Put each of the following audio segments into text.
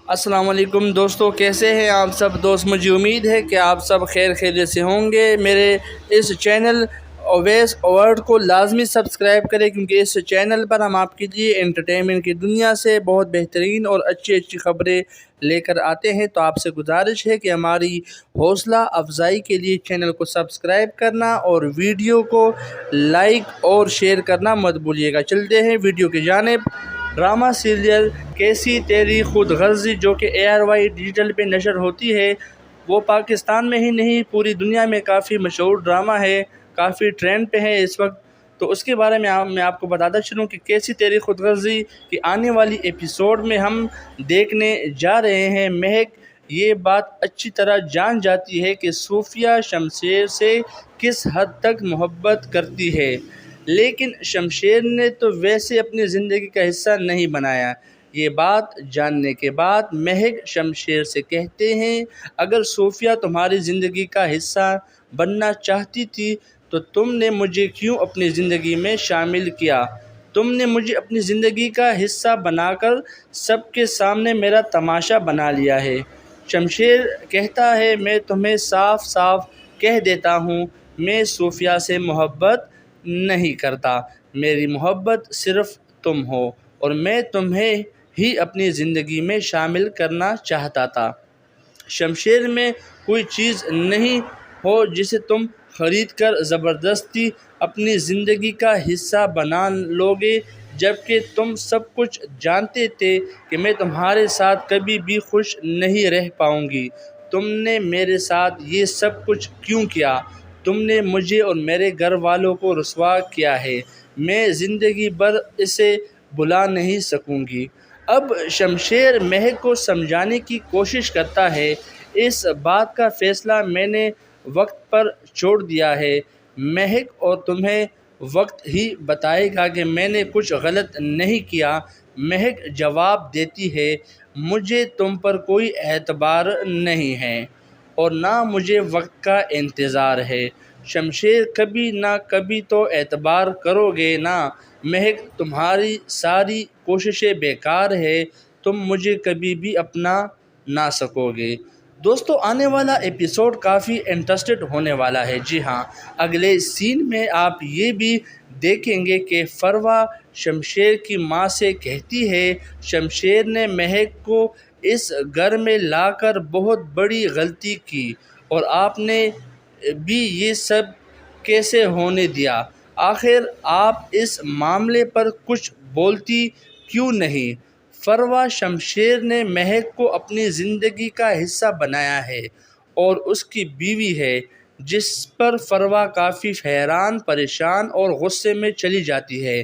السلام علیکم دوستو، کیسے ہیں آپ سب دوست؟ مجھے امید ہے کہ آپ سب خیر خیریت سے ہوں گے۔ میرے اس چینل اویس اوورڈ کو لازمی سبسکرائب کریں، کیونکہ اس چینل پر ہم آپ کے لیے انٹرٹینمنٹ کی دنیا سے بہت بہترین اور اچھی خبریں لے کر آتے ہیں۔ تو آپ سے گزارش ہے کہ ہماری حوصلہ افزائی کے لیے چینل کو سبسکرائب کرنا اور ویڈیو کو لائک اور شیئر کرنا مت بھولیے گا۔ چلتے ہیں ویڈیو کی جانب۔ ڈرامہ سیریل کیسی تیری خود غرضی، جو کہ ARY ڈیجیٹل پہ نشر ہوتی ہے، وہ پاکستان میں ہی نہیں پوری دنیا میں کافی مشہور ڈرامہ ہے، کافی ٹرینڈ پہ ہے اس وقت۔ تو اس کے بارے میں میں آپ کو بتاتا چلوں کہ کیسی تیری خود غرضی کی آنے والی ایپیسوڈ میں ہم دیکھنے جا رہے ہیں۔ مہک یہ بات اچھی طرح جان جاتی ہے کہ صوفیہ شمشیر سے کس حد تک محبت کرتی ہے، لیکن شمشیر نے تو ویسے اپنی زندگی کا حصہ نہیں بنایا۔ یہ بات جاننے کے بعد مہک شمشیر سے کہتے ہیں، اگر صوفیہ تمہاری زندگی کا حصہ بننا چاہتی تھی تو تم نے مجھے کیوں اپنی زندگی میں شامل کیا؟ تم نے مجھے اپنی زندگی کا حصہ بنا کر سب کے سامنے میرا تماشا بنا لیا ہے۔ شمشیر کہتا ہے، میں تمہیں صاف صاف کہہ دیتا ہوں، میں صوفیہ سے محبت نہیں کرتا۔ میری محبت صرف تم ہو اور میں تمہیں ہی اپنی زندگی میں شامل کرنا چاہتا تھا۔ شمشیر میں کوئی چیز نہیں ہو جسے تم خرید کر زبردستی اپنی زندگی کا حصہ بنا لوگے، جبکہ تم سب کچھ جانتے تھے کہ میں تمہارے ساتھ کبھی بھی خوش نہیں رہ پاؤں گی۔ تم نے میرے ساتھ یہ سب کچھ کیوں کیا؟ تم نے مجھے اور میرے گھر والوں کو رسوا کیا ہے، میں زندگی بھر اسے بھلا نہیں سکوں گی۔ اب شمشیر مہک کو سمجھانے کی کوشش کرتا ہے، اس بات کا فیصلہ میں نے وقت پر چھوڑ دیا ہے، مہک، اور تمہیں وقت ہی بتائے گا کہ میں نے کچھ غلط نہیں کیا۔ مہک جواب دیتی ہے، مجھے تم پر کوئی اعتبار نہیں ہے اور نہ مجھے وقت کا انتظار ہے۔ شمشیر، کبھی نہ کبھی تو اعتبار کرو گے نا؟ مہک، تمہاری ساری کوششیں بیکار ہے، تم مجھے کبھی بھی اپنا نہ سکو گے۔ دوستو، آنے والا ایپیسوڈ کافی انٹرسٹڈ ہونے والا ہے۔ جی ہاں، اگلے سین میں آپ یہ بھی دیکھیں گے کہ فروا شمشیر کی ماں سے کہتی ہے، شمشیر نے مہک کو اس گھر میں لا کر بہت بڑی غلطی کی اور آپ نے بھی یہ سب کیسے ہونے دیا؟ آخر آپ اس معاملے پر کچھ بولتی کیوں نہیں؟ فروا شمشیر نے مہک کو اپنی زندگی کا حصہ بنایا ہے اور اس کی بیوی ہے، جس پر فروا کافی حیران، پریشان اور غصے میں چلی جاتی ہے۔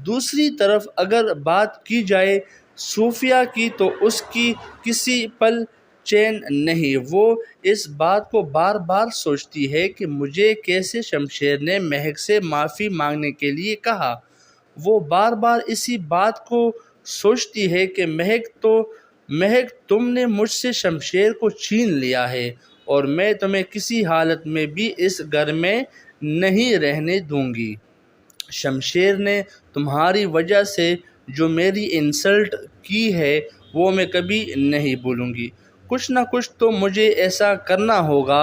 دوسری طرف اگر بات کی جائے صوفیہ کی، تو اس کی کسی پل چین نہیں۔ وہ اس بات کو بار بار سوچتی ہے کہ مجھے کیسے شمشیر نے مہک سے معافی مانگنے کے لیے کہا۔ وہ بار بار اسی بات کو سوچتی ہے کہ مہک، تم نے مجھ سے شمشیر کو چھین لیا ہے اور میں تمہیں کسی حالت میں بھی اس گھر میں نہیں رہنے دوں گی۔ شمشیر نے تمہاری وجہ سے جو میری انسلٹ کی ہے وہ میں کبھی نہیں بھولوں گی۔ کچھ نہ کچھ تو مجھے ایسا کرنا ہوگا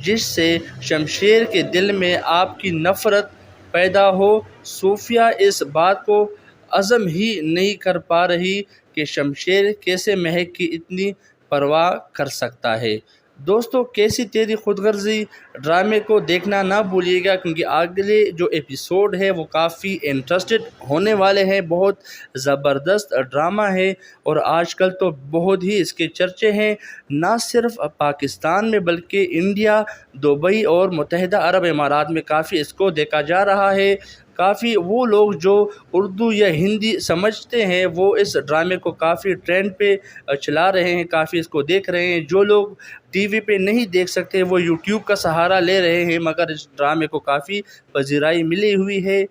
جس سے شمشیر کے دل میں آپ کی نفرت پیدا ہو۔ صوفیہ اس بات کو ہضم ہی نہیں کر پا رہی کہ شمشیر کیسے مہک کی اتنی پرواہ کر سکتا ہے۔ دوستو، کیسی تیری خود غرضی ڈرامے کو دیکھنا نہ بھولیے گا، کیونکہ اگلے جو ایپیسوڈ ہے وہ کافی انٹرسٹڈ ہونے والے ہیں۔ بہت زبردست ڈرامہ ہے اور آج کل تو بہت ہی اس کے چرچے ہیں، نہ صرف پاکستان میں بلکہ انڈیا، دبئی اور متحدہ عرب امارات میں کافی اس کو دیکھا جا رہا ہے۔ کافی وہ لوگ جو اردو یا ہندی سمجھتے ہیں وہ اس ڈرامے کو کافی ٹرینڈ پہ چلا رہے ہیں، کافی اس کو دیکھ رہے ہیں۔ جو لوگ ٹی وی پہ نہیں دیکھ سکتے وہ یوٹیوب کا سہارا لے رہے ہیں، مگر اس ڈرامے کو کافی پذیرائی ملی ہوئی ہے۔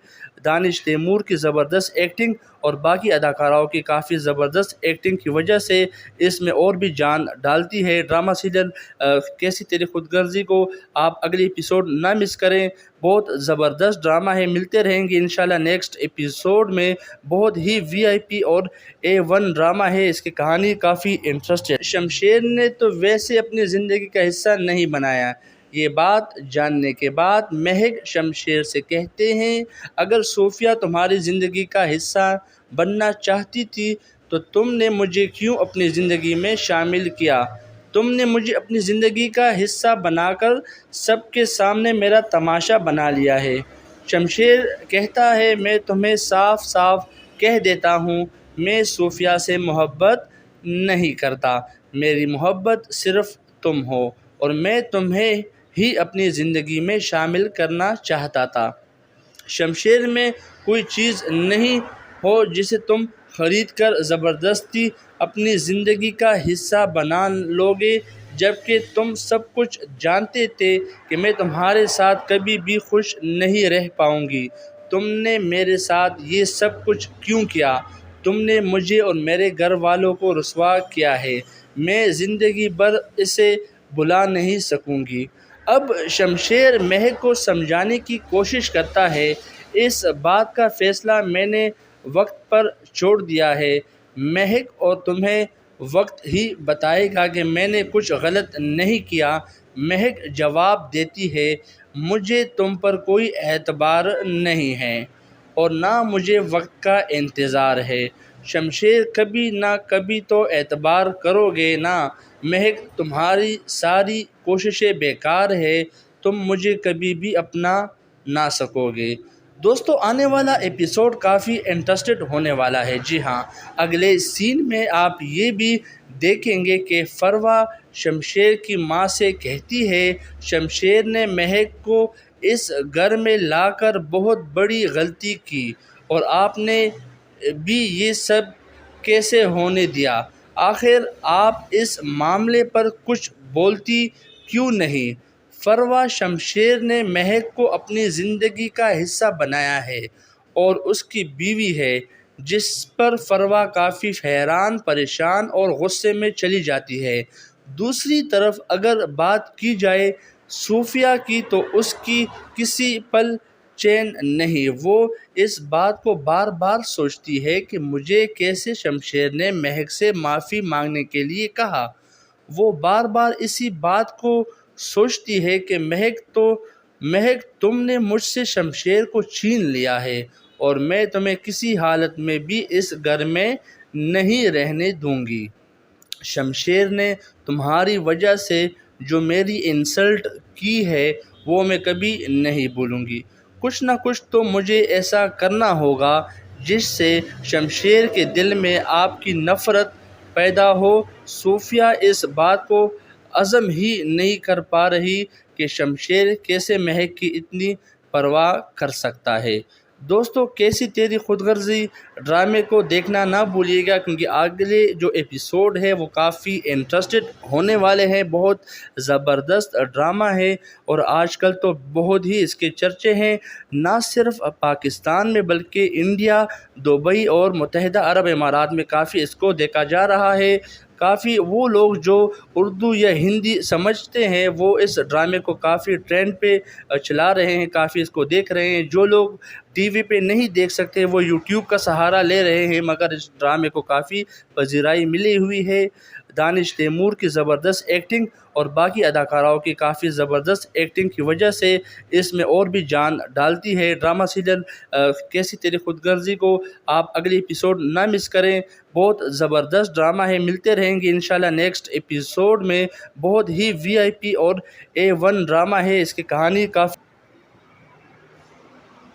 دانش تیمور کی زبردست ایکٹنگ اور باقی اداکاراؤں کی کافی زبردست ایکٹنگ کی وجہ سے اس میں اور بھی جان ڈالتی ہے۔ ڈرامہ سیریل کیسی تیری خود غرضی کو آپ اگلی ایپیسوڈ نہ مس کریں، بہت زبردست ڈرامہ ہے۔ ملتے رہیں گے انشاءاللہ نیکسٹ ایپیسوڈ میں۔ بہت ہی VIP اور A1 ڈرامہ ہے، اس کی کہانی کافی انٹرسٹنگ ہے۔ شمشیر نے تو ویسے اپنی زندگی کا حصہ نہیں بنایا۔ یہ بات جاننے کے بعد مہک شمشیر سے کہتے ہیں، اگر صوفیہ تمہاری زندگی کا حصہ بننا چاہتی تھی تو تم نے مجھے کیوں اپنی زندگی میں شامل کیا؟ تم نے مجھے اپنی زندگی کا حصہ بنا کر سب کے سامنے میرا تماشا بنا لیا ہے۔ شمشیر کہتا ہے، میں تمہیں صاف صاف کہہ دیتا ہوں، میں صوفیہ سے محبت نہیں کرتا۔ میری محبت صرف تم ہو اور میں تمہیں ہی اپنی زندگی میں شامل کرنا چاہتا تھا۔ شمشیر میں کوئی چیز نہیں ہو جسے تم خرید کر زبردستی اپنی زندگی کا حصہ بنا لوگے، جبکہ تم سب کچھ جانتے تھے کہ میں تمہارے ساتھ کبھی بھی خوش نہیں رہ پاؤں گی۔ تم نے میرے ساتھ یہ سب کچھ کیوں کیا؟ تم نے مجھے اور میرے گھر والوں کو رسوا کیا ہے، میں زندگی بھر اسے بھلا نہیں سکوں گی۔ اب شمشیر مہک کو سمجھانے کی کوشش کرتا ہے، اس بات کا فیصلہ میں نے وقت پر چھوڑ دیا ہے، مہک، اور تمہیں وقت ہی بتائے گا کہ میں نے کچھ غلط نہیں کیا۔ مہک جواب دیتی ہے، مجھے تم پر کوئی اعتبار نہیں ہے اور نہ مجھے وقت کا انتظار ہے۔ شمشیر، کبھی نہ کبھی تو اعتبار کرو گے نا؟ مہک، تمہاری ساری کوششیں بیکار ہے، تم مجھے کبھی بھی اپنا نہ سکو گے۔ دوستو، آنے والا ایپیسوڈ کافی انٹرسٹڈ ہونے والا ہے۔ جی ہاں، اگلے سین میں آپ یہ بھی دیکھیں گے کہ فروا شمشیر کی ماں سے کہتی ہے، شمشیر نے مہک کو اس گھر میں لا کر بہت بڑی غلطی کی اور آپ نے بھی یہ سب کیسے ہونے دیا؟ آخر آپ اس معاملے پر کچھ بولتی کیوں نہیں؟ فروا شمشیر نے مہک کو اپنی زندگی کا حصہ بنایا ہے اور اس کی بیوی ہے، جس پر فروا کافی حیران، پریشان اور غصے میں چلی جاتی ہے۔ دوسری طرف اگر بات کی جائے صوفیہ کی تو اس کی کسی پل چین نہیں، وہ اس بات کو بار بار سوچتی ہے کہ مجھے کیسے شمشیر نے مہک سے معافی مانگنے کے لیے کہا۔ وہ بار بار اسی بات کو سوچتی ہے کہ مہک، تم نے مجھ سے شمشیر کو چھین لیا ہے اور میں تمہیں کسی حالت میں بھی اس گھر میں نہیں رہنے دوں گی۔ شمشیر نے تمہاری وجہ سے جو میری انسلٹ کی ہے وہ میں کبھی نہیں بھولوں گی۔ کچھ نہ کچھ تو مجھے ایسا کرنا ہوگا جس سے شمشیر کے دل میں آپ کی نفرت پیدا ہو۔ صوفیہ اس بات کو ہضم ہی نہیں کر پا رہی کہ شمشیر کیسے مہک کی اتنی پرواہ کر سکتا ہے۔ دوستو، کیسی تیری خود غرضی ڈرامے کو دیکھنا نہ بھولیے گا، کیونکہ اگلے جو ایپیسوڈ ہے وہ کافی انٹرسٹڈ ہونے والے ہیں۔ بہت زبردست ڈرامہ ہے اور آج کل تو بہت ہی اس کے چرچے ہیں، نہ صرف پاکستان میں بلکہ انڈیا، دبئی اور متحدہ عرب امارات میں کافی اس کو دیکھا جا رہا ہے۔ کافی وہ لوگ جو اردو یا ہندی سمجھتے ہیں وہ اس ڈرامے کو کافی ٹرینڈ پہ چلا رہے ہیں، کافی اس کو دیکھ رہے ہیں۔ جو لوگ ٹی وی پہ نہیں دیکھ سکتے وہ یوٹیوب کا سہارا لے رہے ہیں، مگر اس ڈرامے کو کافی پذیرائی ملی ہوئی ہے۔ دانش تیمور کی زبردست ایکٹنگ اور باقی اداکاراؤں کی کافی زبردست ایکٹنگ کی وجہ سے اس میں اور بھی جان ڈالتی ہے۔ ڈرامہ سیریل کیسی تیری خود غرضی کو آپ اگلی ایپیسوڈ نہ مس کریں، بہت زبردست ڈرامہ ہے۔ ملتے رہیں گے انشاءاللہ نیکسٹ ایپیسوڈ میں۔ بہت ہی VIP اور A1 ڈرامہ ہے، اس کی کہانی کافی۔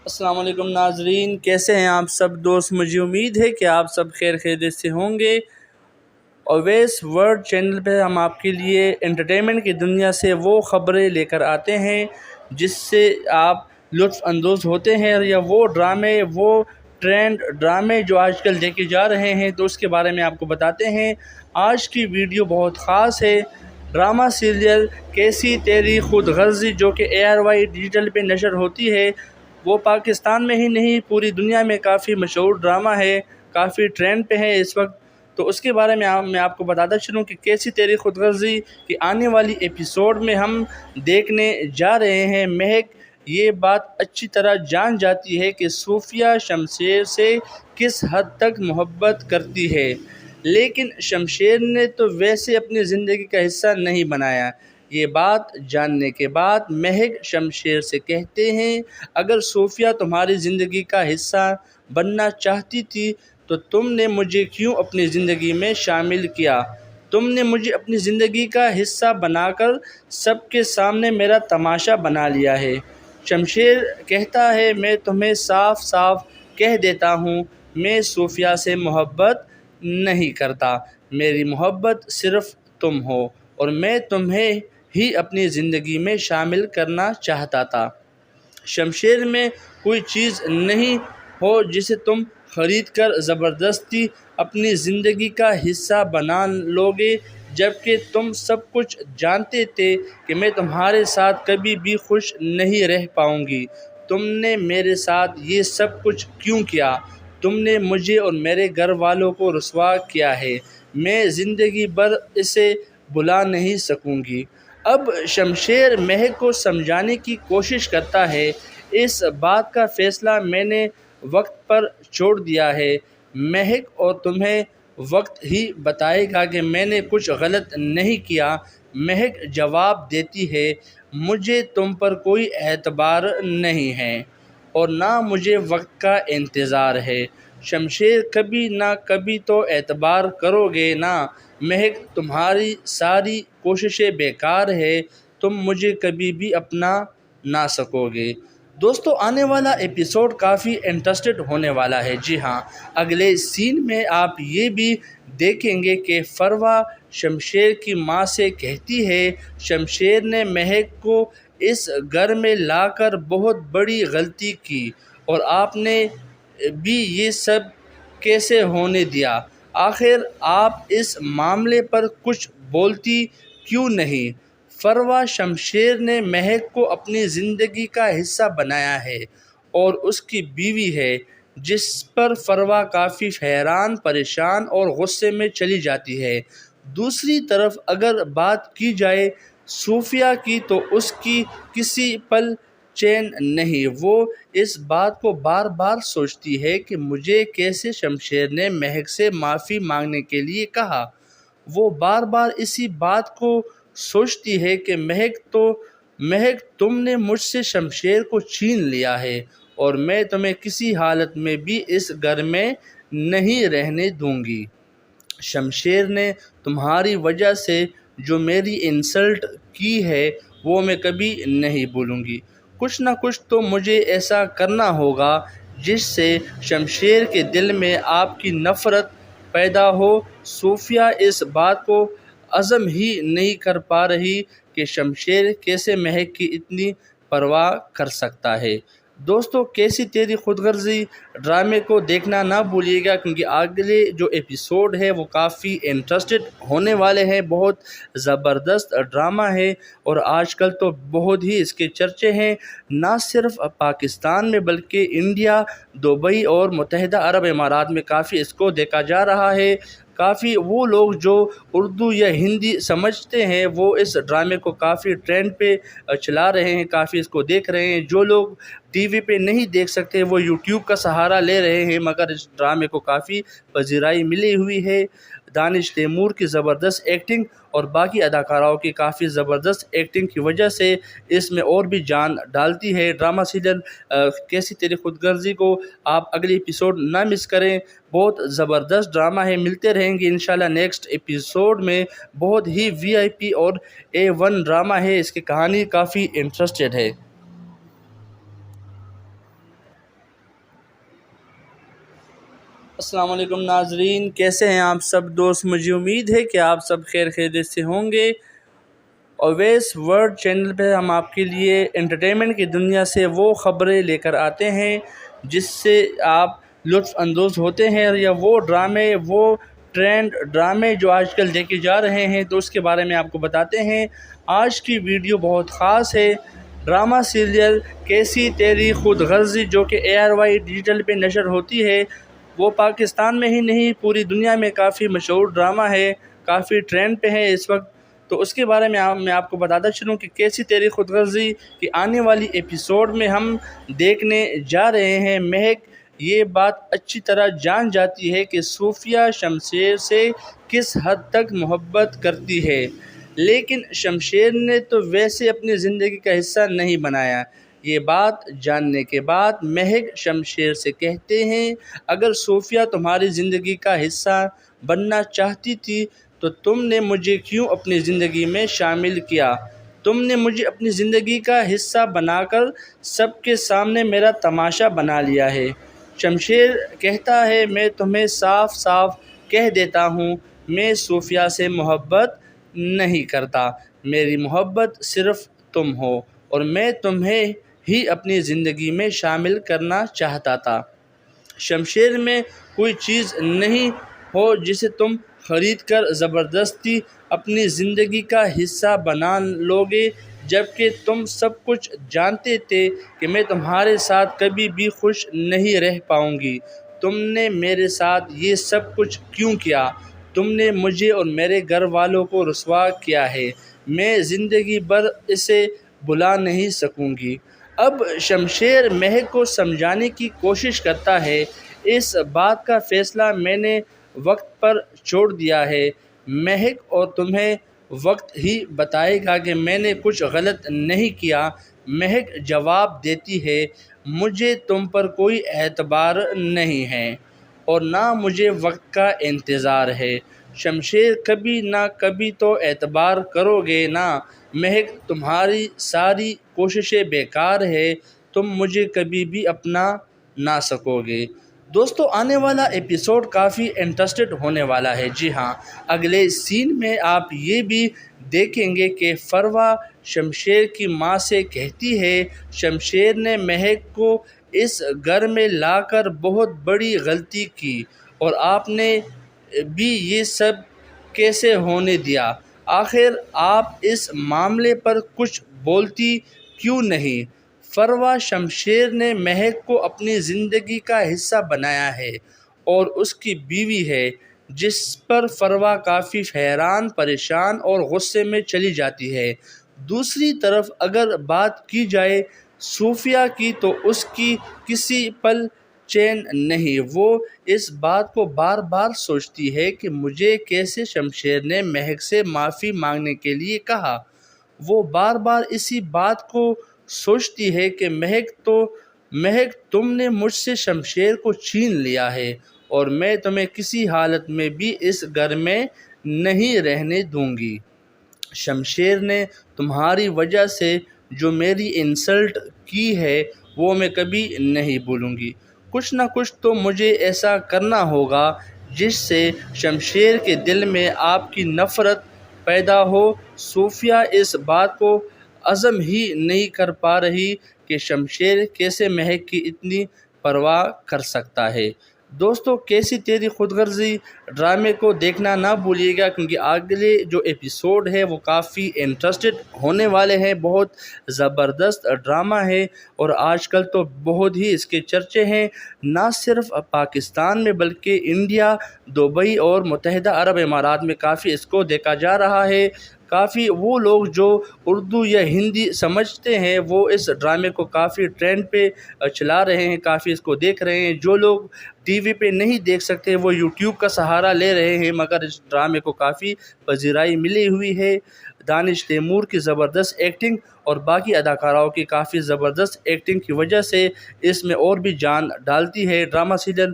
السلام علیکم ناظرین، کیسے ہیں آپ سب دوست؟ مجھے امید ہے کہ آپ سب خیر خیریت سے ہوں گے۔ اویس ورلڈ چینل پہ ہم آپ کے لیے انٹرٹینمنٹ کی دنیا سے وہ خبریں لے کر آتے ہیں جس سے آپ لطف اندوز ہوتے ہیں، یا وہ ڈرامے، وہ ٹرینڈ ڈرامے جو آج کل دیکھے جا رہے ہیں تو اس کے بارے میں آپ کو بتاتے ہیں۔ آج کی ویڈیو بہت خاص ہے۔ ڈرامہ سیریل کیسی تیری خود غرضی جو کہ ARY ڈیجیٹل پہ نشر ہوتی ہے، وہ پاکستان میں ہی نہیں پوری دنیا میں کافی مشہور ڈرامہ ہے، کافی ٹرینڈ پہ ہے اس وقت۔ تو اس کے بارے میں آپ کو بتاتا چلوں کہ کیسی تیری خود غرضی کی آنے والی ایپیسوڈ میں ہم دیکھنے جا رہے ہیں۔ مہک یہ بات اچھی طرح جان جاتی ہے کہ صوفیہ شمشیر سے کس حد تک محبت کرتی ہے، لیکن شمشیر نے تو ویسے اپنی زندگی کا حصہ نہیں بنایا۔ یہ بات جاننے کے بعد مہک شمشیر سے کہتے ہیں، اگر صوفیہ تمہاری زندگی کا حصہ بننا چاہتی تھی تو تم نے مجھے کیوں اپنی زندگی میں شامل کیا؟ تم نے مجھے اپنی زندگی کا حصہ بنا کر سب کے سامنے میرا تماشا بنا لیا ہے۔ شمشیر کہتا ہے، میں تمہیں صاف صاف کہہ دیتا ہوں، میں صوفیہ سے محبت نہیں کرتا، میری محبت صرف تم ہو اور میں تمہیں ہی اپنی زندگی میں شامل کرنا چاہتا تھا۔ شمشیر میں کوئی چیز نہیں ہو جسے تم خرید کر زبردستی اپنی زندگی کا حصہ بنا لوگے، جبکہ تم سب کچھ جانتے تھے کہ میں تمہارے ساتھ کبھی بھی خوش نہیں رہ پاؤں گی۔ تم نے میرے ساتھ یہ سب کچھ کیوں کیا؟ تم نے مجھے اور میرے گھر والوں کو رسوا کیا ہے، میں زندگی بھر اسے بھلا نہیں سکوں گی۔ اب شمشیر مہک کو سمجھانے کی کوشش کرتا ہے، اس بات کا فیصلہ میں نے وقت پر چھوڑ دیا ہے، مہک، اور تمہیں وقت ہی بتائے گا کہ میں نے کچھ غلط نہیں کیا۔ مہک جواب دیتی ہے، مجھے تم پر کوئی اعتبار نہیں ہے اور نہ مجھے وقت کا انتظار ہے۔ شمشیر کبھی نہ کبھی تو اعتبار کرو گے نا؟ مہک، تمہاری ساری کوششیں بیکار ہے، تم مجھے کبھی بھی اپنا نہ سکو گے۔ دوستو، آنے والا ایپیسوڈ کافی انٹرسٹڈ ہونے والا ہے۔ جی ہاں، اگلے سین میں آپ یہ بھی دیکھیں گے کہ فروا شمشیر کی ماں سے کہتی ہے، شمشیر نے مہک کو اس گھر میں لا کر بہت بڑی غلطی کی اور آپ نے بھی یہ سب کیسے ہونے دیا؟ آخر آپ اس معاملے پر کچھ بولتی کیوں نہیں؟ فروا شمشیر نے مہک کو اپنی زندگی کا حصہ بنایا ہے اور اس کی بیوی ہے، جس پر فروا کافی حیران، پریشان اور غصے میں چلی جاتی ہے۔ دوسری طرف اگر بات کی جائے صوفیہ کی تو اس کی کسی پل چین نہیں، وہ اس بات کو بار بار سوچتی ہے کہ مجھے کیسے شمشیر نے مہک سے معافی مانگنے کے لیے کہا۔ وہ بار بار اسی بات کو سوچتی ہے کہ مہک تم نے مجھ سے شمشیر کو چھین لیا ہے اور میں تمہیں کسی حالت میں بھی اس گھر میں نہیں رہنے دوں گی۔ شمشیر نے تمہاری وجہ سے جو میری انسلٹ کی ہے وہ میں کبھی نہیں بھولوں گی۔ کچھ نہ کچھ تو مجھے ایسا کرنا ہوگا جس سے شمشیر کے دل میں آپ کی نفرت پیدا ہو۔ صوفیہ اس بات کو ہضم ہی نہیں کر پا رہی کہ شمشیر کیسے مہک کی اتنی پرواہ کر سکتا ہے۔ دوستو، کیسی تیری خود غرضی ڈرامے کو دیکھنا نہ بھولیے گا، کیونکہ اگلے جو ایپیسوڈ ہے وہ کافی انٹرسٹڈ ہونے والے ہیں۔ بہت زبردست ڈرامہ ہے اور آج کل تو بہت ہی اس کے چرچے ہیں، نہ صرف پاکستان میں بلکہ انڈیا، دبئی اور متحدہ عرب امارات میں کافی اس کو دیکھا جا رہا ہے۔ کافی وہ لوگ جو اردو یا ہندی سمجھتے ہیں وہ اس ڈرامے کو کافی ٹرینڈ پہ چلا رہے ہیں، کافی اس کو دیکھ رہے ہیں۔ جو لوگ ٹی وی پہ نہیں دیکھ سکتے وہ یوٹیوب کا سہارا لے رہے ہیں، مگر اس ڈرامے کو کافی پذیرائی ملی ہوئی ہے۔ دانش تیمور کی زبردست ایکٹنگ اور باقی اداکاراؤں کی کافی زبردست ایکٹنگ کی وجہ سے اس میں اور بھی جان ڈالتی ہے۔ ڈرامہ سیریل کیسی تیری خود غرضی کو آپ اگلی ایپیسوڈ نہ مس کریں، بہت زبردست ڈرامہ ہے۔ ملتے رہیں گے انشاءاللہ نیکسٹ ایپیسوڈ میں۔ بہت ہی VIP اور A1 ڈرامہ ہے، اس کی کہانی کافی انٹرسٹڈ ہے۔ السلام علیکم ناظرین، کیسے ہیں آپ سب دوست؟ مجھے امید ہے کہ آپ سب خیر خیریت سے ہوں گے۔ اویس ورلڈ چینل پہ ہم آپ کے لیے انٹرٹینمنٹ کی دنیا سے وہ خبریں لے کر آتے ہیں جس سے آپ لطف اندوز ہوتے ہیں، یا وہ ڈرامے، وہ ٹرینڈ ڈرامے جو آج کل دیکھے جا رہے ہیں تو اس کے بارے میں آپ کو بتاتے ہیں۔ آج کی ویڈیو بہت خاص ہے، ڈرامہ سیریل کیسی تیری خود غرضی جو کہ ARY ڈیجیٹل پہ نشر ہوتی ہے، وہ پاکستان میں ہی نہیں پوری دنیا میں کافی مشہور ڈرامہ ہے، کافی ٹرینڈ پہ ہے اس وقت۔ تو اس کے بارے میں میں آپ کو بتاتا چلوں کہ کیسی تیری خود غرضی کی آنے والی ایپیسوڈ میں ہم دیکھنے جا رہے ہیں۔ مہک یہ بات اچھی طرح جان جاتی ہے کہ صوفیہ شمشیر سے کس حد تک محبت کرتی ہے، لیکن شمشیر نے تو ویسے اپنی زندگی کا حصہ نہیں بنایا۔ یہ بات جاننے کے بعد مہک شمشیر سے کہتے ہیں، اگر صوفیہ تمہاری زندگی کا حصہ بننا چاہتی تھی تو تم نے مجھے کیوں اپنی زندگی میں شامل کیا؟ تم نے مجھے اپنی زندگی کا حصہ بنا کر سب کے سامنے میرا تماشا بنا لیا ہے۔ شمشیر کہتا ہے، میں تمہیں صاف صاف کہہ دیتا ہوں، میں صوفیہ سے محبت نہیں کرتا، میری محبت صرف تم ہو اور میں تمہیں ہی اپنی زندگی میں شامل کرنا چاہتا تھا۔ شمشیر میں کوئی چیز نہیں ہو جسے تم خرید کر زبردستی اپنی زندگی کا حصہ بنا لوگے، جبکہ تم سب کچھ جانتے تھے کہ میں تمہارے ساتھ کبھی بھی خوش نہیں رہ پاؤں گی۔ تم نے میرے ساتھ یہ سب کچھ کیوں کیا؟ تم نے مجھے اور میرے گھر والوں کو رسوا کیا ہے، میں زندگی بھر اسے بھلا نہیں سکوں گی۔ اب شمشیر مہک کو سمجھانے کی کوشش کرتا ہے، اس بات کا فیصلہ میں نے وقت پر چھوڑ دیا ہے، مہک، اور تمہیں وقت ہی بتائے گا کہ میں نے کچھ غلط نہیں کیا۔ مہک جواب دیتی ہے، مجھے تم پر کوئی اعتبار نہیں ہے اور نہ مجھے وقت کا انتظار ہے۔ شمشیر کبھی نہ کبھی تو اعتبار کرو گے نا مہک، تمہاری ساری کوششیں بیکار ہے، تم مجھے کبھی بھی اپنا نہ سکو گے۔ دوستو آنے والا ایپیسوڈ کافی انٹرسٹڈ ہونے والا ہے۔ جی ہاں، اگلے سین میں آپ یہ بھی دیکھیں گے کہ فروا شمشیر کی ماں سے کہتی ہے، شمشیر نے مہک کو اس گھر میں لا کر بہت بڑی غلطی کی اور آپ نے بھی یہ سب کیسے ہونے دیا؟ آخر آپ اس معاملے پر کچھ بولتی کیوں نہیں؟ فروا شمشیر نے مہک کو اپنی زندگی کا حصہ بنایا ہے اور اس کی بیوی ہے، جس پر فروا کافی حیران، پریشان اور غصے میں چلی جاتی ہے۔ دوسری طرف اگر بات کی جائے صوفیہ کی تو اس کی کسی پل چین نہیں، وہ اس بات کو بار بار سوچتی ہے کہ مجھے کیسے شمشیر نے مہک سے معافی مانگنے کے لیے کہا۔ وہ بار بار اسی بات کو سوچتی ہے کہ مہک تم نے مجھ سے شمشیر کو چھین لیا ہے اور میں تمہیں کسی حالت میں بھی اس گھر میں نہیں رہنے دوں گی۔ شمشیر نے تمہاری وجہ سے جو میری انسلٹ کی ہے وہ میں کبھی نہیں بھولوں گی۔ کچھ نہ کچھ تو مجھے ایسا کرنا ہوگا جس سے شمشیر کے دل میں آپ کی نفرت پیدا ہو۔ صوفیہ اس بات کو ہضم ہی نہیں کر پا رہی کہ شمشیر کیسے مہک کی اتنی پرواہ کر سکتا ہے۔ دوستو کیسی تیری خود غرضی ڈرامے کو دیکھنا نہ بھولیے گا، کیونکہ اگلے جو ایپیسوڈ ہے وہ کافی انٹرسٹڈ ہونے والے ہیں، بہت زبردست ڈرامہ ہے اور آج کل تو بہت ہی اس کے چرچے ہیں، نہ صرف پاکستان میں بلکہ انڈیا، دبئی اور متحدہ عرب امارات میں کافی اس کو دیکھا جا رہا ہے۔ کافی وہ لوگ جو اردو یا ہندی سمجھتے ہیں وہ اس ڈرامے کو کافی ٹرینڈ پہ چلا رہے ہیں، کافی اس کو دیکھ رہے ہیں۔ جو لوگ ٹی وی پہ نہیں دیکھ سکتے وہ یوٹیوب کا سہارا لے رہے ہیں، مگر اس ڈرامے کو کافی پذیرائی ملی ہوئی ہے۔ دانش تیمور کی زبردست ایکٹنگ اور باقی اداکاراؤں کی کافی زبردست ایکٹنگ کی وجہ سے اس میں اور بھی جان ڈالتی ہے۔ ڈرامہ سیریل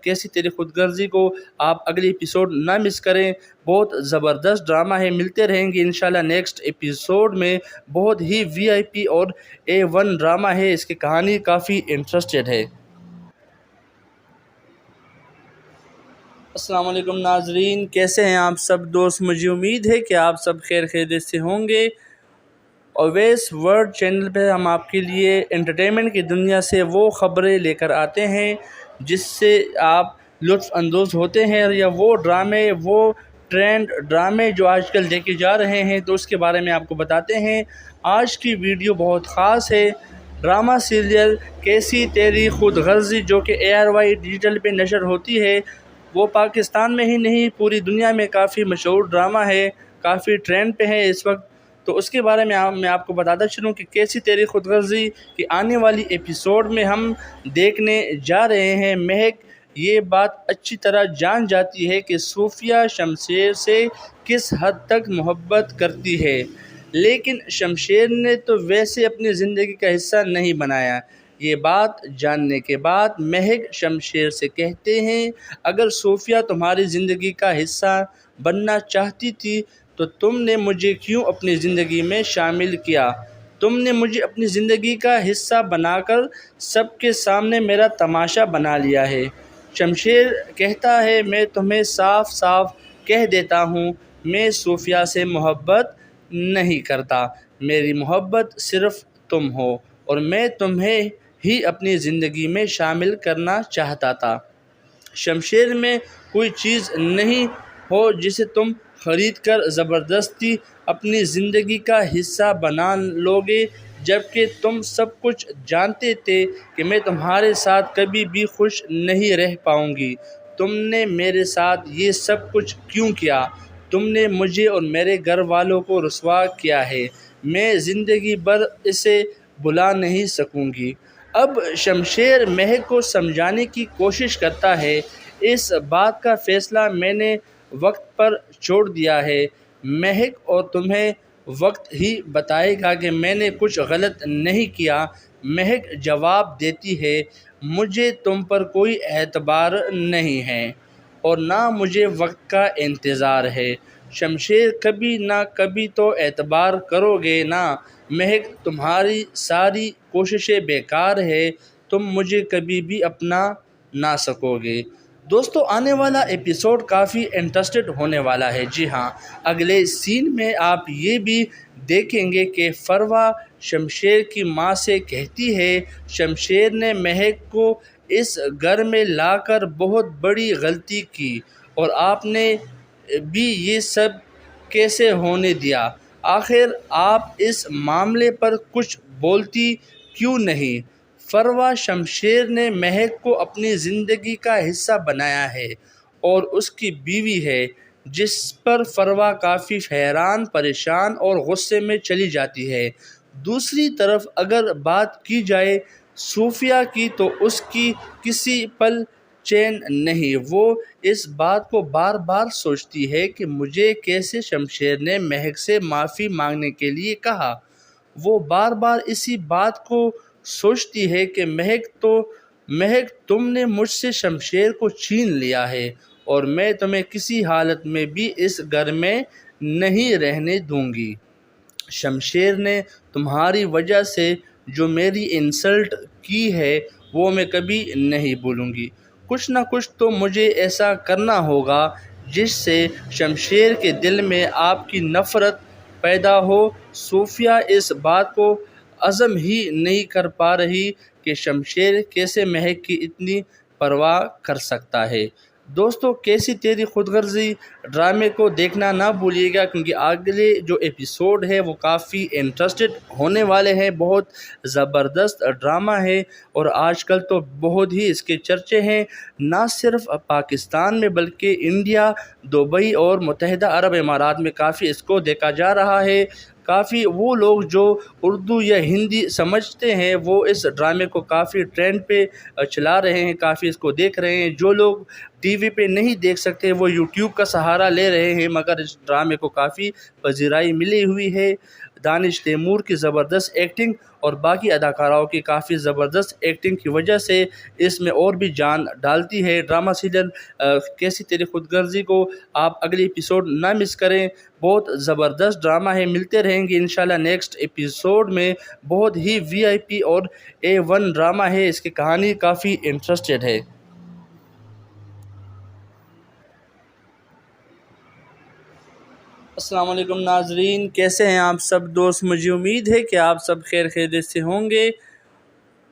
کیسی تیری خود غرضی کو آپ اگلی ایپیسوڈ نہ مس کریں، بہت زبردست ڈرامہ ہے۔ ملتے رہیں گے انشاءاللہ نیکسٹ ایپیسوڈ میں، بہت ہی VIP اور A1 ڈرامہ ہے، اس کی کہانی کافی انٹرسٹڈ ہے۔ السلام علیکم ناظرین، کیسے ہیں آپ سب دوست؟ مجھے امید ہے کہ آپ سب خیر خیریت سے ہوں گے۔ اویس ورلڈ چینل پہ ہم آپ کے لیے انٹرٹینمنٹ کی دنیا سے وہ خبریں لے کر آتے ہیں جس سے آپ لطف اندوز ہوتے ہیں، یا وہ ڈرامے، وہ ٹرینڈ ڈرامے جو آج کل دیکھے جا رہے ہیں تو اس کے بارے میں آپ کو بتاتے ہیں۔ آج کی ویڈیو بہت خاص ہے۔ ڈرامہ سیریل کیسی تیری خود غرضی جو کہ ARY ڈیجیٹل پہ نشر ہوتی ہے، وہ پاکستان میں ہی نہیں پوری دنیا میں کافی مشہور ڈرامہ ہے، کافی ٹرینڈ پہ ہے اس وقت۔ تو اس کے بارے میں آپ کو بتاتا چلوں کہ کیسی تیری خود غرضی کی آنے والی ایپیسوڈ میں ہم دیکھنے جا رہے ہیں۔ مہک یہ بات اچھی طرح جان جاتی ہے کہ صوفیہ شمشیر سے کس حد تک محبت کرتی ہے، لیکن شمشیر نے تو ویسے اپنی زندگی کا حصہ نہیں بنایا۔ یہ بات جاننے کے بعد مہک شمشیر سے کہتے ہیں، اگر صوفیہ تمہاری زندگی کا حصہ بننا چاہتی تھی تو تم نے مجھے کیوں اپنی زندگی میں شامل کیا؟ تم نے مجھے اپنی زندگی کا حصہ بنا کر سب کے سامنے میرا تماشا بنا لیا ہے۔ شمشیر کہتا ہے، میں تمہیں صاف صاف کہہ دیتا ہوں، میں صوفیہ سے محبت نہیں کرتا۔ میری محبت صرف تم ہو اور میں تمہیں ہی اپنی زندگی میں شامل کرنا چاہتا تھا۔ شمشیر میں کوئی چیز نہیں ہو جسے تم خرید کر زبردستی اپنی زندگی کا حصہ بنا لوگے، جبکہ تم سب کچھ جانتے تھے کہ میں تمہارے ساتھ کبھی بھی خوش نہیں رہ پاؤں گی۔ تم نے میرے ساتھ یہ سب کچھ کیوں کیا؟ تم نے مجھے اور میرے گھر والوں کو رسوا کیا ہے، میں زندگی بھر اسے بھلا نہیں سکوں گی۔ اب شمشیر مہک کو سمجھانے کی کوشش کرتا ہے، اس بات کا فیصلہ میں نے وقت پر چھوڑ دیا ہے، مہک، اور تمہیں وقت ہی بتائے گا کہ میں نے کچھ غلط نہیں کیا۔ مہک جواب دیتی ہے، مجھے تم پر کوئی اعتبار نہیں ہے اور نہ مجھے وقت کا انتظار ہے۔ شمشیر، کبھی نہ کبھی تو اعتبار کرو گے نا؟ مہک، تمہاری ساری کوششیں بیکار ہے، تم مجھے کبھی بھی اپنا نہ سکو گے۔ دوستو، آنے والا ایپیسوڈ کافی انٹرسٹڈ ہونے والا ہے۔ جی ہاں، اگلے سین میں آپ یہ بھی دیکھیں گے کہ فروا شمشیر کی ماں سے کہتی ہے، شمشیر نے مہک کو اس گھر میں لا کر بہت بڑی غلطی کی اور آپ نے بھی یہ سب کیسے ہونے دیا؟ آخر آپ اس معاملے پر کچھ بولتی کیوں نہیں؟ فروا شمشیر نے مہک کو اپنی زندگی کا حصہ بنایا ہے اور اس کی بیوی ہے، جس پر فروا کافی حیران، پریشان اور غصے میں چلی جاتی ہے۔ دوسری طرف اگر بات کی جائے صوفیہ کی تو اس کی کسی پل چین نہیں۔ وہ اس بات کو بار بار سوچتی ہے کہ مجھے کیسے شمشیر نے مہک سے معافی مانگنے کے لیے کہا۔ وہ بار بار اسی بات کو سوچتی ہے کہ مہک، تم نے مجھ سے شمشیر کو چھین لیا ہے اور میں تمہیں کسی حالت میں بھی اس گھر میں نہیں رہنے دوں گی۔ شمشیر نے تمہاری وجہ سے جو میری انسلٹ کی ہے وہ میں کبھی نہیں بھولوں گی۔ کچھ نہ کچھ تو مجھے ایسا کرنا ہوگا جس سے شمشیر کے دل میں آپ کی نفرت پیدا ہو۔ صوفیہ اس بات کو ہضم ہی نہیں کر پا رہی کہ شمشیر کیسے مہک کی اتنی پرواہ کر سکتا ہے۔ دوستو، کیسی تیری خود غرضی ڈرامے کو دیکھنا نہ بھولیے گا، کیونکہ اگلے جو ایپیسوڈ ہے وہ کافی انٹرسٹڈ ہونے والے ہیں۔ بہت زبردست ڈرامہ ہے اور آج کل تو بہت ہی اس کے چرچے ہیں، نہ صرف پاکستان میں بلکہ انڈیا، دبئی اور متحدہ عرب امارات میں کافی اس کو دیکھا جا رہا ہے۔ کافی وہ لوگ جو اردو یا ہندی سمجھتے ہیں وہ اس ڈرامے کو کافی ٹرینڈ پہ چلا رہے ہیں، کافی اس کو دیکھ رہے ہیں۔ جو لوگ ٹی وی پہ نہیں دیکھ سکتے وہ یوٹیوب کا سہارا لے رہے ہیں، مگر اس ڈرامے کو کافی پذیرائی ملی ہوئی ہے۔ دانش تیمور کی زبردست ایکٹنگ اور باقی اداکاراؤں کی کافی زبردست ایکٹنگ کی وجہ سے اس میں اور بھی جان ڈالتی ہے۔ ڈرامہ سیریل کیسی تیری خود غرضی کو آپ اگلی ایپیسوڈ نہ مس کریں، بہت زبردست ڈرامہ ہے۔ ملتے رہیں گے انشاءاللہ نیکسٹ ایپیسوڈ میں۔ بہت ہی VIP اور A1 ڈرامہ ہے، اس کی کہانی کافی انٹرسٹڈ ہے۔ السلام علیکم ناظرین، کیسے ہیں آپ سب دوست؟ مجھے امید ہے کہ آپ سب خیر خیریت سے ہوں گے۔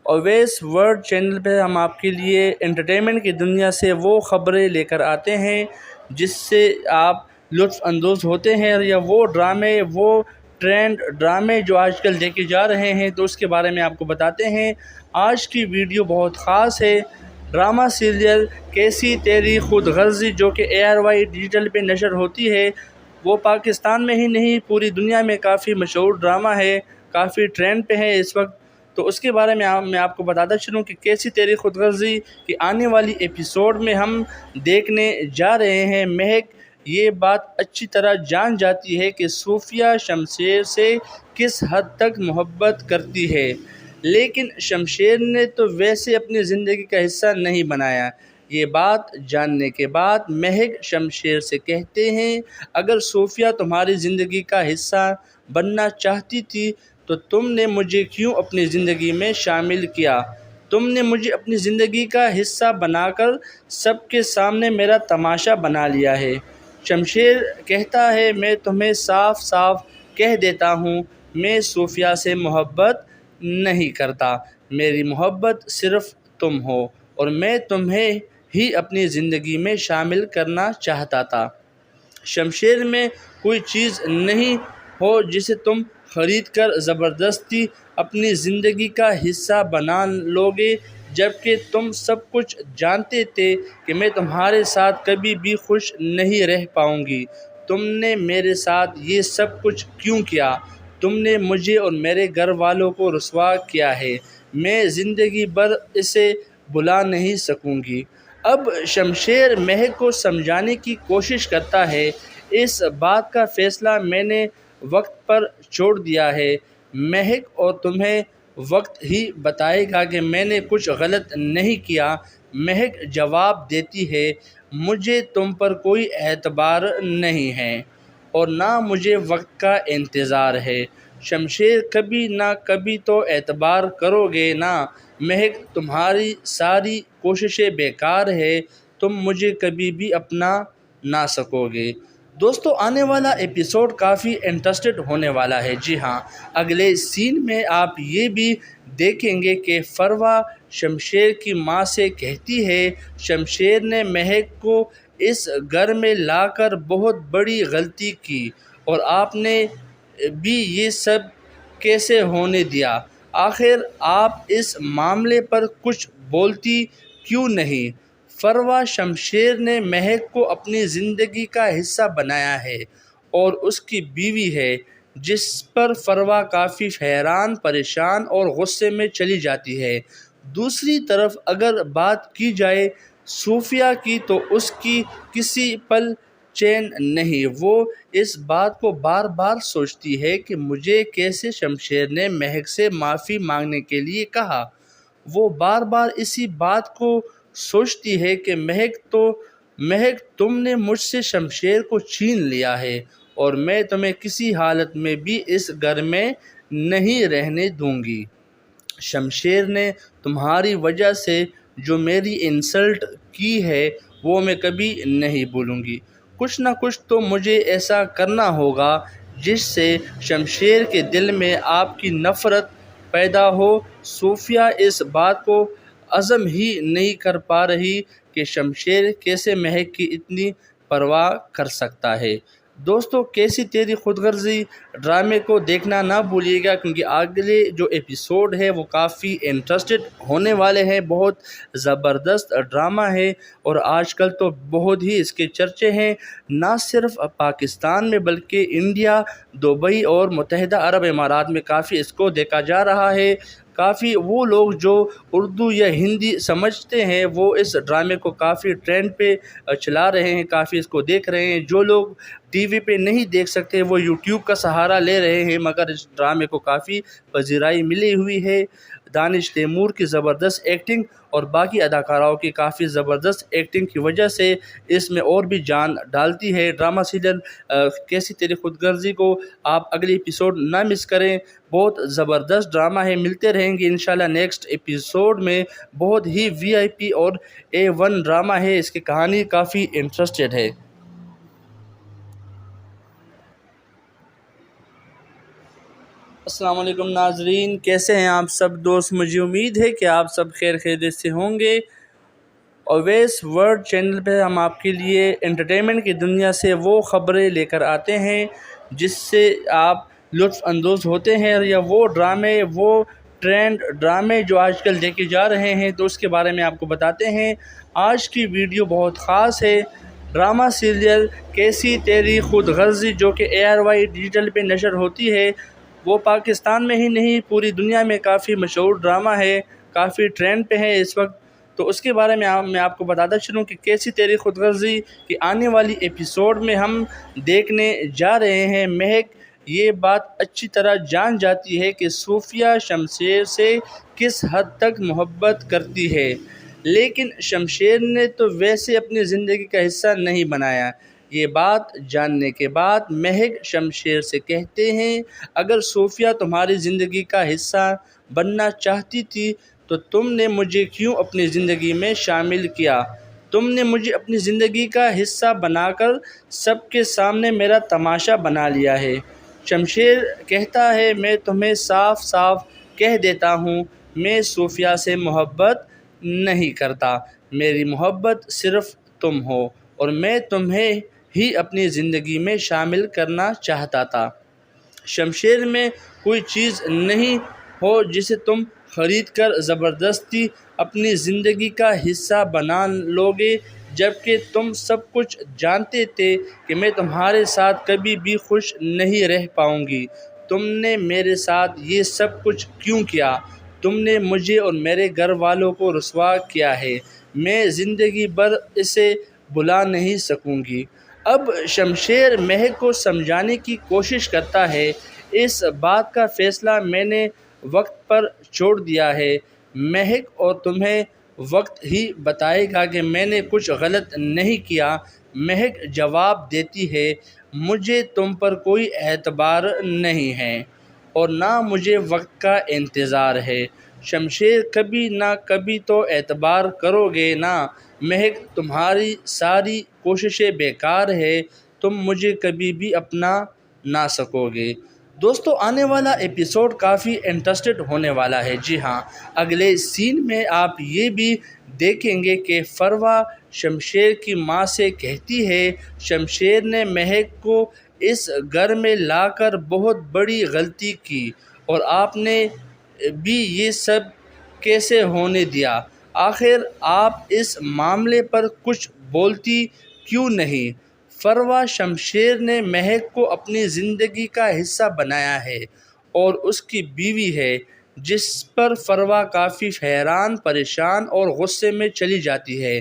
اویس ورلڈ چینل پہ ہم آپ کے لیے انٹرٹینمنٹ کی دنیا سے وہ خبریں لے کر آتے ہیں جس سے آپ لطف اندوز ہوتے ہیں یا وہ ڈرامے، وہ ٹرینڈ ڈرامے جو آج کل دیکھے جا رہے ہیں، تو اس کے بارے میں آپ کو بتاتے ہیں۔ آج کی ویڈیو بہت خاص ہے۔ ڈرامہ سیریل کیسی تیری خود غرضی جو کہ ARY ڈیجیٹل پہ نشر ہوتی ہے، وہ پاکستان میں ہی نہیں پوری دنیا میں کافی مشہور ڈرامہ ہے، کافی ٹرینڈ پہ ہے اس وقت۔ تو اس کے بارے میں آپ کو بتاتا چلوں کہ کیسی تیری خود غرضی کی آنے والی ایپیسوڈ میں ہم دیکھنے جا رہے ہیں۔ مہک یہ بات اچھی طرح جان جاتی ہے کہ صوفیہ شمشیر سے کس حد تک محبت کرتی ہے، لیکن شمشیر نے تو ویسے اپنی زندگی کا حصہ نہیں بنایا۔ یہ بات جاننے کے بعد مہک شمشیر سے کہتے ہیں، اگر صوفیہ تمہاری زندگی کا حصہ بننا چاہتی تھی تو تم نے مجھے کیوں اپنی زندگی میں شامل کیا؟ تم نے مجھے اپنی زندگی کا حصہ بنا کر سب کے سامنے میرا تماشا بنا لیا ہے۔ شمشیر کہتا ہے، میں تمہیں صاف صاف کہہ دیتا ہوں، میں صوفیہ سے محبت نہیں کرتا، میری محبت صرف تم ہو اور میں تمہیں ہی اپنی زندگی میں شامل کرنا چاہتا تھا۔ شمشیر میں کوئی چیز نہیں ہو جسے تم خرید کر زبردستی اپنی زندگی کا حصہ بنا لوگے، جبکہ تم سب کچھ جانتے تھے کہ میں تمہارے ساتھ کبھی بھی خوش نہیں رہ پاؤں گی۔ تم نے میرے ساتھ یہ سب کچھ کیوں کیا؟ تم نے مجھے اور میرے گھر والوں کو رسوا کیا ہے، میں زندگی بھر اسے بھلا نہیں سکوں گی۔ اب شمشیر مہک کو سمجھانے کی کوشش کرتا ہے، اس بات کا فیصلہ میں نے وقت پر چھوڑ دیا ہے، مہک، اور تمہیں وقت ہی بتائے گا کہ میں نے کچھ غلط نہیں کیا۔ مہک جواب دیتی ہے، مجھے تم پر کوئی اعتبار نہیں ہے اور نہ مجھے وقت کا انتظار ہے۔ شمشیر کبھی نہ کبھی تو اعتبار کرو گے نا؟ مہک، تمہاری ساری کوششیں بیکار ہے، تم مجھے کبھی بھی اپنا نہ سکو گے۔ دوستو، آنے والا ایپیسوڈ کافی انٹرسٹڈ ہونے والا ہے۔ جی ہاں، اگلے سین میں آپ یہ بھی دیکھیں گے کہ فروا شمشیر کی ماں سے کہتی ہے، شمشیر نے مہک کو اس گھر میں لا کر بہت بڑی غلطی کی اور آپ نے بھی یہ سب کیسے ہونے دیا؟ آخر آپ اس معاملے پر کچھ بولتی کیوں نہیں؟ فروا شمشیر نے مہک کو اپنی زندگی کا حصہ بنایا ہے اور اس کی بیوی ہے، جس پر فروا کافی حیران، پریشان اور غصے میں چلی جاتی ہے۔ دوسری طرف اگر بات کی جائے صوفیہ کی تو اس کی کسی پل چین نہیں، وہ اس بات کو بار بار سوچتی ہے کہ مجھے کیسے شمشیر نے مہک سے معافی مانگنے کے لیے کہا۔ وہ بار بار اسی بات کو سوچتی ہے کہ مہک تم نے مجھ سے شمشیر کو چھین لیا ہے اور میں تمہیں کسی حالت میں بھی اس گھر میں نہیں رہنے دوں گی۔ شمشیر نے تمہاری وجہ سے جو میری انسلٹ کی ہے وہ میں کبھی نہیں بھولوں گی۔ کچھ نہ کچھ تو مجھے ایسا کرنا ہوگا جس سے شمشیر کے دل میں آپ کی نفرت پیدا ہو۔ صوفیہ اس بات کو ہضم ہی نہیں کر پا رہی کہ شمشیر کیسے مہک کی اتنی پرواہ کر سکتا ہے۔ دوستو، کیسی تیری خود غرضی ڈرامے کو دیکھنا نہ بھولیے گا، کیونکہ اگلے جو ایپیسوڈ ہے وہ کافی انٹرسٹڈ ہونے والے ہیں۔ بہت زبردست ڈرامہ ہے اور آج کل تو بہت ہی اس کے چرچے ہیں، نہ صرف پاکستان میں بلکہ انڈیا، دبئی اور متحدہ عرب امارات میں کافی اس کو دیکھا جا رہا ہے۔ کافی وہ لوگ جو اردو یا ہندی سمجھتے ہیں وہ اس ڈرامے کو کافی ٹرینڈ پہ چلا رہے ہیں، کافی اس کو دیکھ رہے ہیں۔ جو لوگ ٹی وی پہ نہیں دیکھ سکتے وہ یوٹیوب کا سہارا لے رہے ہیں، مگر اس ڈرامے کو کافی پذیرائی ملی ہوئی ہے۔ دانش تیمور کی زبردست ایکٹنگ اور باقی اداکاراؤں کی کافی زبردست ایکٹنگ کی وجہ سے اس میں اور بھی جان ڈالتی ہے۔ ڈرامہ سیریل کیسی تیری خود غرضی کو آپ اگلی ایپیسوڈ نہ مس کریں، بہت زبردست ڈرامہ ہے۔ ملتے رہیں گے انشاءاللہ نیکسٹ ایپیسوڈ میں۔ بہت ہی VIP اور A1 ڈرامہ ہے، اس کی کہانی کافی انٹرسٹڈ ہے۔ السلام علیکم ناظرین، کیسے ہیں آپ سب دوست؟ مجھے امید ہے کہ آپ سب خیر خیریت سے ہوں گے اویس ورلڈ چینل پہ ہم آپ کے لیے انٹرٹینمنٹ کی دنیا سے وہ خبریں لے کر آتے ہیں جس سے آپ لطف اندوز ہوتے ہیں، یا وہ ڈرامے، وہ ٹرینڈ ڈرامے جو آج کل دیکھے جا رہے ہیں تو اس کے بارے میں آپ کو بتاتے ہیں۔ آج کی ویڈیو بہت خاص ہے۔ ڈرامہ سیریل کیسی تیری خود غرضی جو کہ ARY ڈیجیٹل پہ نشر ہوتی ہے، وہ پاکستان میں ہی نہیں پوری دنیا میں کافی مشہور ڈرامہ ہے، کافی ٹرینڈ پہ ہے اس وقت۔ تو اس کے بارے میں آپ کو بتاتا چلوں کہ کیسی تیری خود غرضی کی آنے والی ایپیسوڈ میں ہم دیکھنے جا رہے ہیں۔ مہک یہ بات اچھی طرح جان جاتی ہے کہ صوفیہ شمشیر سے کس حد تک محبت کرتی ہے، لیکن شمشیر نے تو ویسے اپنی زندگی کا حصہ نہیں بنایا۔ یہ بات جاننے کے بعد مہک شمشیر سے کہتے ہیں، اگر صوفیہ تمہاری زندگی کا حصہ بننا چاہتی تھی تو تم نے مجھے کیوں اپنی زندگی میں شامل کیا؟ تم نے مجھے اپنی زندگی کا حصہ بنا کر سب کے سامنے میرا تماشا بنا لیا ہے۔ شمشیر کہتا ہے، میں تمہیں صاف صاف کہہ دیتا ہوں، میں صوفیہ سے محبت نہیں کرتا، میری محبت صرف تم ہو اور میں تمہیں ہی اپنی زندگی میں شامل کرنا چاہتا تھا۔ شمشیر میں کوئی چیز نہیں ہو جسے تم خرید کر زبردستی اپنی زندگی کا حصہ بنا لوگے، جبکہ تم سب کچھ جانتے تھے کہ میں تمہارے ساتھ کبھی بھی خوش نہیں رہ پاؤں گی۔ تم نے میرے ساتھ یہ سب کچھ کیوں کیا؟ تم نے مجھے اور میرے گھر والوں کو رسوا کیا ہے، میں زندگی بھر اسے بھلا نہیں سکوں گی۔ اب شمشیر مہک کو سمجھانے کی کوشش کرتا ہے، اس بات کا فیصلہ میں نے وقت پر چھوڑ دیا ہے، مہک، اور تمہیں وقت ہی بتائے گا کہ میں نے کچھ غلط نہیں کیا۔ مہک جواب دیتی ہے، مجھے تم پر کوئی اعتبار نہیں ہے اور نہ مجھے وقت کا انتظار ہے۔ شمشیر کبھی نہ کبھی تو اعتبار کرو گے نا مہک، تمہاری ساری کوششیں بیکار ہے، تم مجھے کبھی بھی اپنا نہ سکو گے۔ دوستو آنے والا ایپیسوڈ کافی انٹرسٹڈ ہونے والا ہے۔ جی ہاں، اگلے سین میں آپ یہ بھی دیکھیں گے کہ فروا شمشیر کی ماں سے کہتی ہے، شمشیر نے مہک کو اس گھر میں لا کر بہت بڑی غلطی کی اور آپ نے بھی یہ سب کیسے ہونے دیا؟ آخر آپ اس معاملے پر کچھ بولتی کیوں نہیں؟ فروا شمشیر نے مہک کو اپنی زندگی کا حصہ بنایا ہے اور اس کی بیوی ہے، جس پر فروا کافی حیران، پریشان اور غصے میں چلی جاتی ہے۔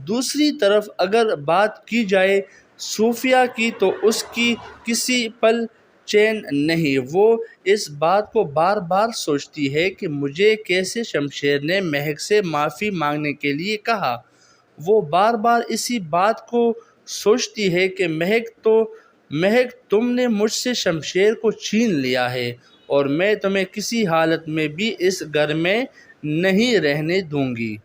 دوسری طرف اگر بات کی جائے صوفیہ کی تو اس کی کسی پل چین نہیں، وہ اس بات کو بار بار سوچتی ہے کہ مجھے کیسے شمشیر نے مہک سے معافی مانگنے کے لیے کہا۔ وہ بار بار اسی بات کو سوچتی ہے کہ مہک تم نے مجھ سے شمشیر کو چھین لیا ہے اور میں تمہیں کسی حالت میں بھی اس گھر میں نہیں رہنے دوں گی۔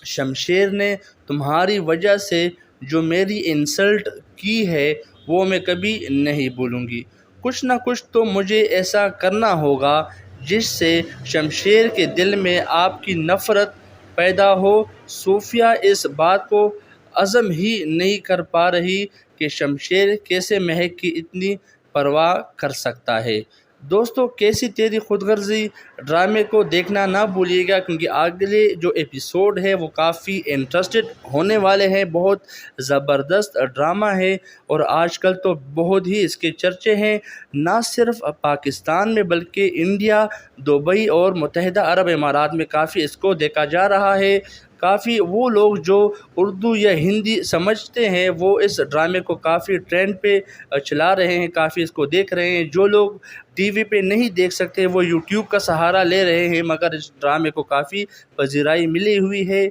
شمشیر نے تمہاری وجہ سے جو میری انسلٹ کی ہے وہ میں کبھی نہیں بھولوں گی۔ کچھ نہ کچھ تو مجھے ایسا کرنا ہوگا جس سے شمشیر کے دل میں آپ کی نفرت پیدا ہو۔ صوفیہ اس بات کو ہضم ہی نہیں کر پا رہی کہ شمشیر کیسے مہک کی اتنی پرواہ کر سکتا ہے۔ دوستو کیسی تیری خود غرضی ڈرامے کو دیکھنا نہ بھولیے گا، کیونکہ اگلے جو ایپیسوڈ ہے وہ کافی انٹرسٹڈ ہونے والے ہیں۔ بہت زبردست ڈرامہ ہے اور آج کل تو بہت ہی اس کے چرچے ہیں، نہ صرف پاکستان میں بلکہ انڈیا، دبئی اور متحدہ عرب امارات میں کافی اس کو دیکھا جا رہا ہے۔ کافی وہ لوگ جو اردو یا ہندی سمجھتے ہیں وہ اس ڈرامے کو کافی ٹرینڈ پہ چلا رہے ہیں، کافی اس کو دیکھ رہے ہیں۔ جو لوگ ٹی وی پہ نہیں دیکھ سکتے وہ یوٹیوب کا سہارا لے رہے ہیں، مگر اس ڈرامے کو کافی پذیرائی ملی ہوئی ہے۔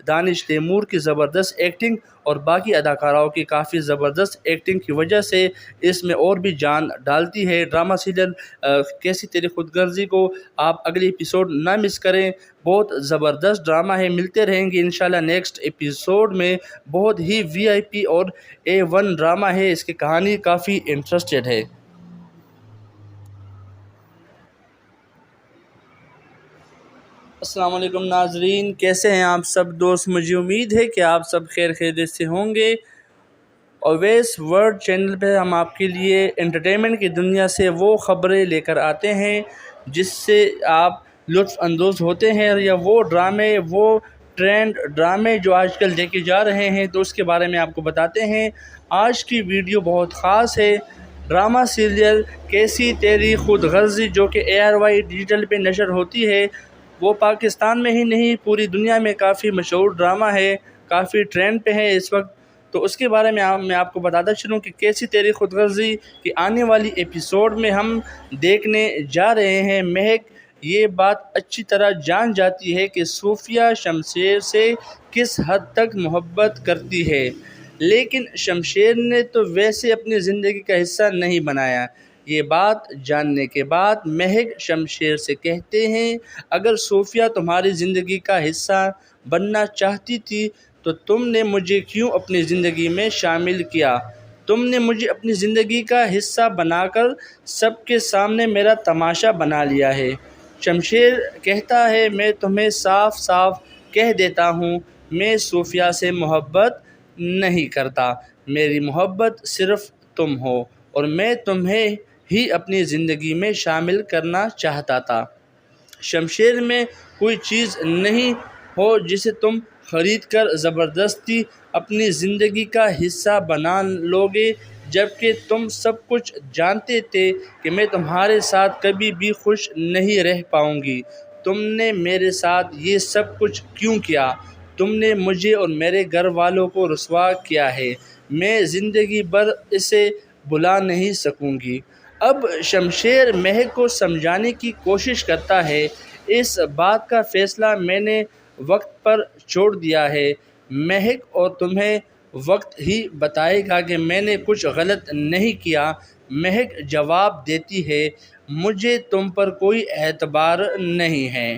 دانش تیمور کی زبردست ایکٹنگ اور باقی اداکاراؤں کی کافی زبردست ایکٹنگ کی وجہ سے اس میں اور بھی جان ڈالتی ہے۔ ڈرامہ سیریل کیسی تیری خود غرضی کو آپ اگلی ایپیسوڈ نہ مس کریں، بہت زبردست ڈرامہ ہے۔ ملتے رہیں گے انشاءاللہ نیکسٹ ایپیسوڈ میں۔ بہت ہی VIP اور A1 ڈرامہ ہے، اس کی کہانی کافی انٹرسٹڈ ہے۔ السلام علیکم ناظرین، کیسے ہیں آپ سب دوست؟ مجھے امید ہے کہ آپ سب خیر خیریت سے ہوں گے۔ اویس ورلڈ چینل پہ ہم آپ کے لیے انٹرٹینمنٹ کی دنیا سے وہ خبریں لے کر آتے ہیں جس سے آپ لطف اندوز ہوتے ہیں، یا وہ ڈرامے، وہ ٹرینڈ ڈرامے جو آج کل دیکھے جا رہے ہیں تو اس کے بارے میں آپ کو بتاتے ہیں۔ آج کی ویڈیو بہت خاص ہے۔ ڈرامہ سیریل کیسی تیری خود غرضی جو کہ ARY ڈیجیٹل پہ نشر ہوتی ہے، وہ پاکستان میں ہی نہیں پوری دنیا میں کافی مشہور ڈرامہ ہے، کافی ٹرینڈ پہ ہے اس وقت۔ تو اس کے بارے میں میں آپ کو بتاتا چلوں کہ کیسی تیری خود غرضی کی آنے والی ایپیسوڈ میں ہم دیکھنے جا رہے ہیں۔ مہک یہ بات اچھی طرح جان جاتی ہے کہ صوفیہ شمشیر سے کس حد تک محبت کرتی ہے، لیکن شمشیر نے تو ویسے اپنی زندگی کا حصہ نہیں بنایا۔ یہ بات جاننے کے بعد مہک شمشیر سے کہتے ہیں، اگر صوفیہ تمہاری زندگی کا حصہ بننا چاہتی تھی تو تم نے مجھے کیوں اپنی زندگی میں شامل کیا؟ تم نے مجھے اپنی زندگی کا حصہ بنا کر سب کے سامنے میرا تماشا بنا لیا ہے۔ شمشیر کہتا ہے، میں تمہیں صاف صاف کہہ دیتا ہوں، میں صوفیہ سے محبت نہیں کرتا۔ میری محبت صرف تم ہو اور میں تمہیں ہی اپنی زندگی میں شامل کرنا چاہتا تھا۔ شمشیر میں کوئی چیز نہیں ہو جسے تم خرید کر زبردستی اپنی زندگی کا حصہ بنا لوگے، جبکہ تم سب کچھ جانتے تھے کہ میں تمہارے ساتھ کبھی بھی خوش نہیں رہ پاؤں گی۔ تم نے میرے ساتھ یہ سب کچھ کیوں کیا؟ تم نے مجھے اور میرے گھر والوں کو رسوا کیا ہے، میں زندگی بھر اسے بھلا نہیں سکوں گی۔ اب شمشیر مہک کو سمجھانے کی کوشش کرتا ہے، اس بات کا فیصلہ میں نے وقت پر چھوڑ دیا ہے، مہک، اور تمہیں وقت ہی بتائے گا کہ میں نے کچھ غلط نہیں کیا۔ مہک جواب دیتی ہے، مجھے تم پر کوئی اعتبار نہیں ہے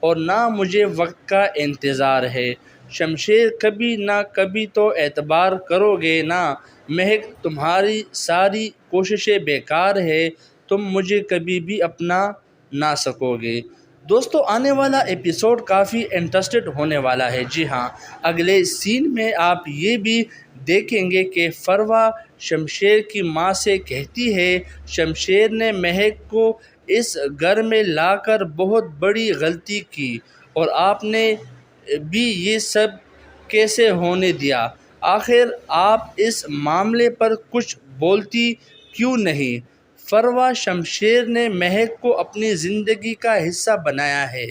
اور نہ مجھے وقت کا انتظار ہے۔ شمشیر، کبھی نہ کبھی تو اعتبار کرو گے نا؟ مہک، تمہاری ساری کوششیں بیکار ہے، تم مجھے کبھی بھی اپنا نہ سکو گے۔ دوستو، آنے والا ایپیسوڈ کافی انٹرسٹڈ ہونے والا ہے۔ جی ہاں، اگلے سین میں آپ یہ بھی دیکھیں گے کہ فروا شمشیر کی ماں سے کہتی ہے، شمشیر نے مہک کو اس گھر میں لا کر بہت بڑی غلطی کی اور آپ نے بھی یہ سب کیسے ہونے دیا؟ آخر آپ اس معاملے پر کچھ بولتی کیوں نہیں؟ فروا شمشیر نے مہک کو اپنی زندگی کا حصہ بنایا ہے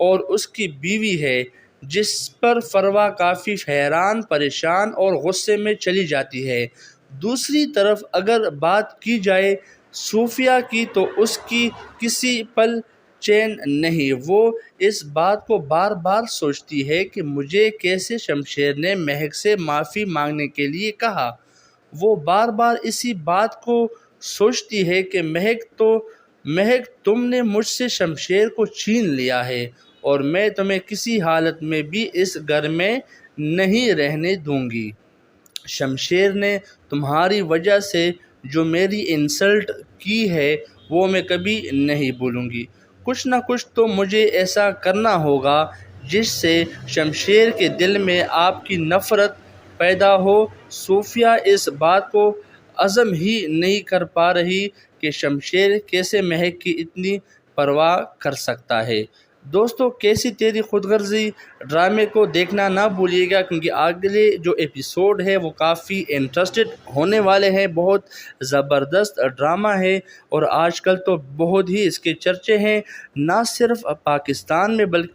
اور اس کی بیوی ہے، جس پر فروا کافی حیران، پریشان اور غصے میں چلی جاتی ہے۔ دوسری طرف اگر بات کی جائے صوفیہ کی تو اس کی کسی پل چین نہیں۔ وہ اس بات کو بار بار سوچتی ہے کہ مجھے کیسے شمشیر نے مہک سے معافی مانگنے کے لیے کہا۔ وہ بار بار اسی بات کو سوچتی ہے کہ مہک، تم نے مجھ سے شمشیر کو چھین لیا ہے اور میں تمہیں کسی حالت میں بھی اس گھر میں نہیں رہنے دوں گی۔ شمشیر نے تمہاری وجہ سے جو میری انسلٹ کی ہے وہ میں کبھی نہیں بھولوں گی۔ کچھ نہ کچھ تو مجھے ایسا کرنا ہوگا جس سے شمشیر کے دل میں آپ کی نفرت پیدا ہو۔ صوفیہ اس بات کو ہضم ہی نہیں کر پا رہی کہ شمشیر کیسے مہک کی اتنی پرواہ کر سکتا ہے۔ دوستو، کیسی تیری خود غرضی ڈرامے کو دیکھنا نہ بھولیے گا، کیونکہ اگلے جو ایپیسوڈ ہے وہ کافی انٹرسٹڈ ہونے والے ہیں۔ بہت زبردست ڈرامہ ہے اور آج کل تو بہت ہی اس کے چرچے ہیں، نہ صرف پاکستان میں بلکہ